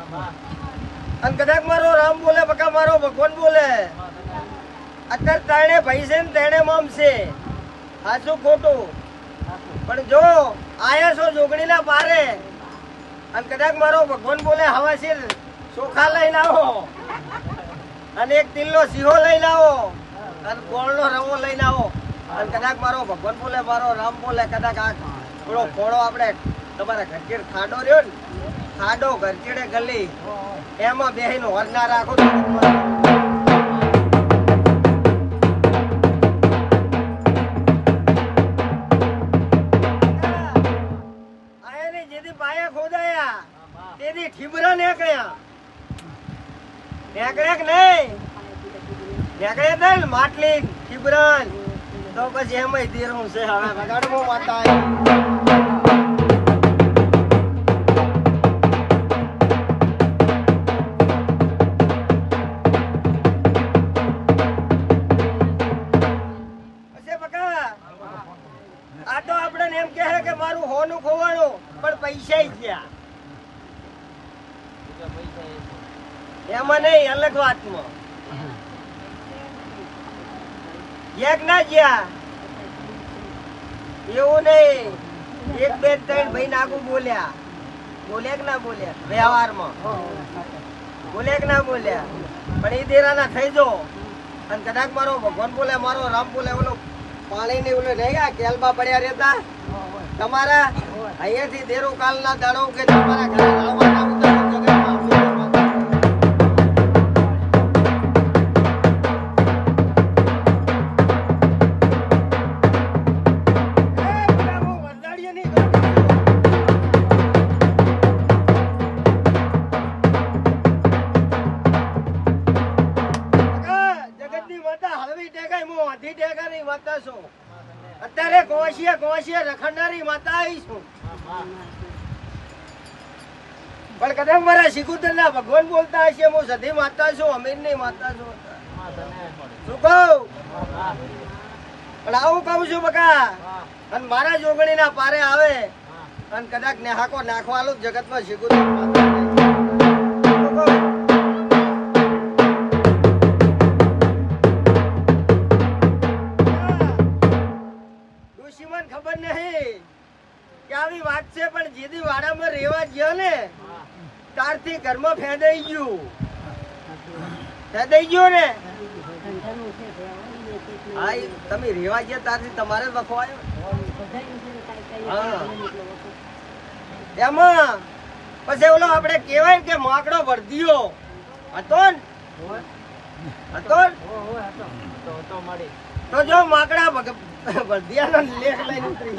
અને કદાચ મારો રામ બોલે બકા મારો ભગવાન બોલે. અત્યારે ત્રણે ભાઈ છે ને ત્રણે મામ છે. સાચું ખોટું? પણ જો આયા છો જોગણીના પારે અને કદાચ મારો ભગવાન બોલે હવા છે ચોખા લઈને આવો અને એક તિલનો સિંહો લઈને આવો અને ગોળનો રવો લઈને આવો અને કદાચ મારો ભગવાન બોલે મારો રામ બોલે કદાચ આ થોડો ફોડો આપણે તમારા ઘરચીડ ખાડો રહ્યો ને ખાડો ઘરચીડે ગલી એમાં બેહીને હોર ના રાખો. તેથી ઠીબરા નીકળ્યા નીકળ્યા કે નહીં નીકળ્યા ને માટલી ઠીબરા તો પછી એમ ધીરું છે. હવે વગાડવો માતા આ તો આપણે એમ કહે કે મારું હોનું ખોવાનું પણ પૈસા ગયા એમાં નહીં અલગ વાતમાં એક ના જ્યાં એવું નહીં. એક બે ત્રણ ભાઈ નાગુ બોલ્યા બોલ્યા કે ના બોલ્યા વ્યવહારમાં બોલ્યા કે ના બોલ્યા પણ એ દેરાના થઈ જો અને કદાચ મારો ભગવાન બોલે મારો રામ બોલે ઓલો પાણી ને ઓલો રહી ગયા કેલબા પડ્યા રહેતા તમારા અહીંયાથી દેરો કાલના દાડો કે તમારા ઘરે લાવવાના અત્યારે કોશિયા રખડનારી માતા આવી છું પણ કદાચ મારા શિકુતર ના ભગવાન બોલતા હશે હું સધી માતા છું અમીર ની માતા છું શું કહું પણ આવું કહું છું બકા અને મારા જોગણી ના પારે આવે અને કદાચ નેહાકો નાખવાલું જગત માં શિકુતર માતા ખબર નહીં કે આવી વાત છે પણ જેદી વાડામાં રેવા ગયો ને તારથી ઘરમાં ફેદાઈ ગયું ને હા તમે રેવા ગયા તારથી તમારે વખવાયો એમાં પછી ઓલો આપણે કેવાય કે માકડો વર્ધીયો હતો ને તો જો માકડા વર્ધિયાનો લેખ લઈને ઉતરી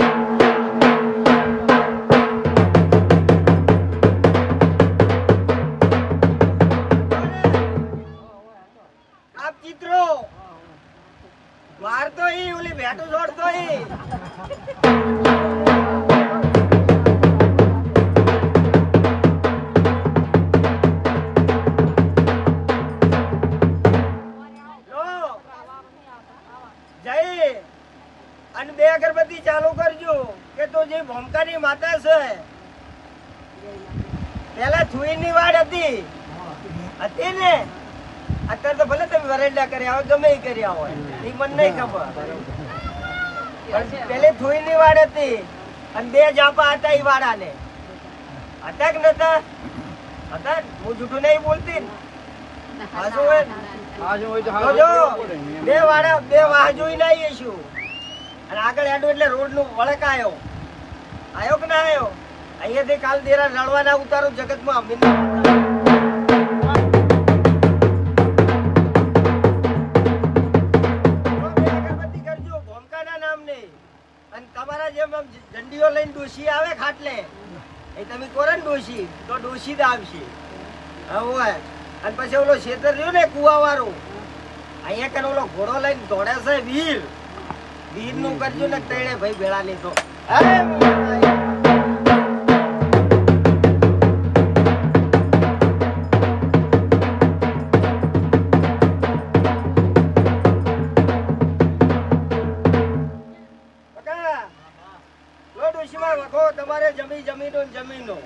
આપ ચિત્રો મારતો ઈ ઓલી ભેટું છોડતો ઈ અને બે અગરબત્તી ચાલુ કરજો કે તો જે ભોમકાની માતા છે પેલા છુઈની વાડ હતી ને અત્યારે તો ભલે તમે વરેડા કર્યા હોય ગમે એ કર્યા હોય એ મને નહીં ખબર પણ પેલી છુઈની વાડ હતી અને બે જાપા હતા એ વાડાને હતા કે નતા હતા હું જૂઠું નહીં બોલતી બે વાડા બે વાહ જોઈ ના આવીશું અને આગળ હેડું એટલે રોડ નું વળક આવ્યો કે ના આવ્યો અહીંયાથી કાલ દેરા રડવાના ઉતારું જગતમાં અગરબત્તી કરજો ભોમકાના નામની અને તમારા જેમ ઝંડીઓ લઈને ડોશી આવે ખાટલે એ તમે કરો ને ડોશી તો ડોશી જ આવશે હવે અને પછી ઓલો ખેતર રહ્યું ને કુવા વાળું અહીંયા કને ઓલો ઘોડો લઈને દોડે છે વીર નું કરજો ને ત્રણે ભાઈ ભેળા નહીં તો તમારે જમીનો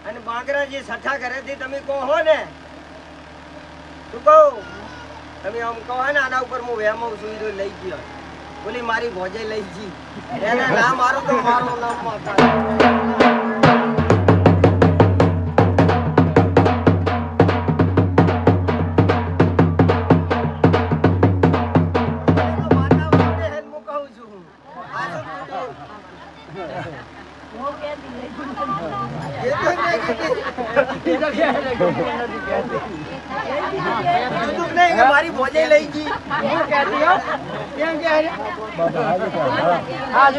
અને બાંગરા જે સઠા ઘરેથી તમે કહો હો ને શું કહું તમે આમ કહો ને આના ઉપર હું વેમો સુઈ તો લઈ ગયો બોલી મારી ભોજે લઈ જી એને ના મારું તો મારું નામ માતા મારી ભોજે લઈ ગઈ આજ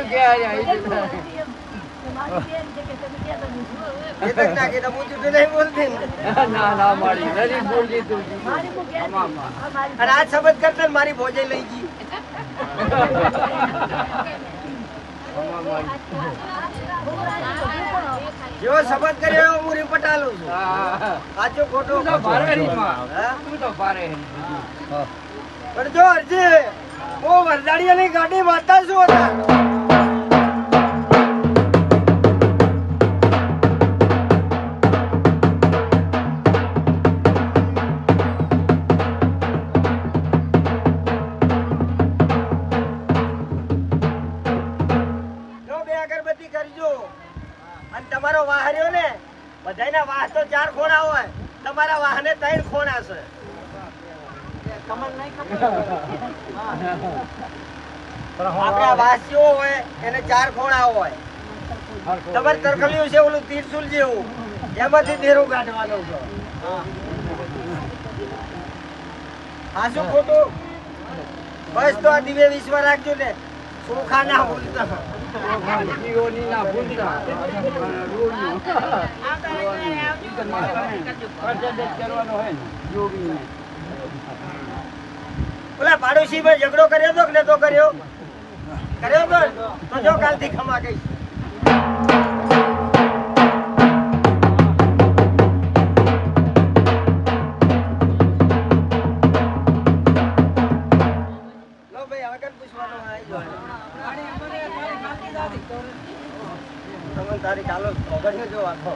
શબ્દ કરતા મારી ભોજે લઈ ગઈ જેવો શબ્દ કર્યો હું રીપટાલું છું સાચો ખોટો પણ જો અરજી હું વરદાડીયાની ગાડી વાંચતા શું હતા તમારો વાહ રહ્યો ને બધાના વાહ તો 4 ખોણા હોય તમારા વાહને 3 ખોણા છે આપણા વાહ જેવો હોય એને 4 ખોણા હોય તમારે તરખલ્યું છે ઓલું તીરસુલ જેવું એમાંથી દેરો કાઢવાનો છે હા શું ખોટું બસ તો આ દિવ્ય વિશ્વ રાખજો ને સુખા ના ભૂલતા ઓલા પાડોશી ભાઈ ઝઘડો કર્યો તો કે નતો કર્યો તો જો કાલથી ખમા કહીશ તારી ચાલો ખબર જો આખો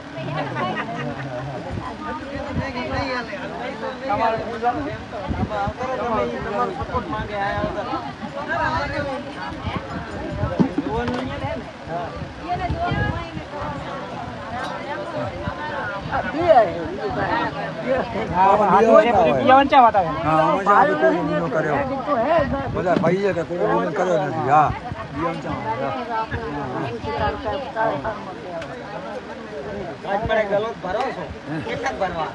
બધા ભાઈ કે કોઈ કર્યો નથી હા આજ પડે ગલો ભરો છો કેટલાક ભરવા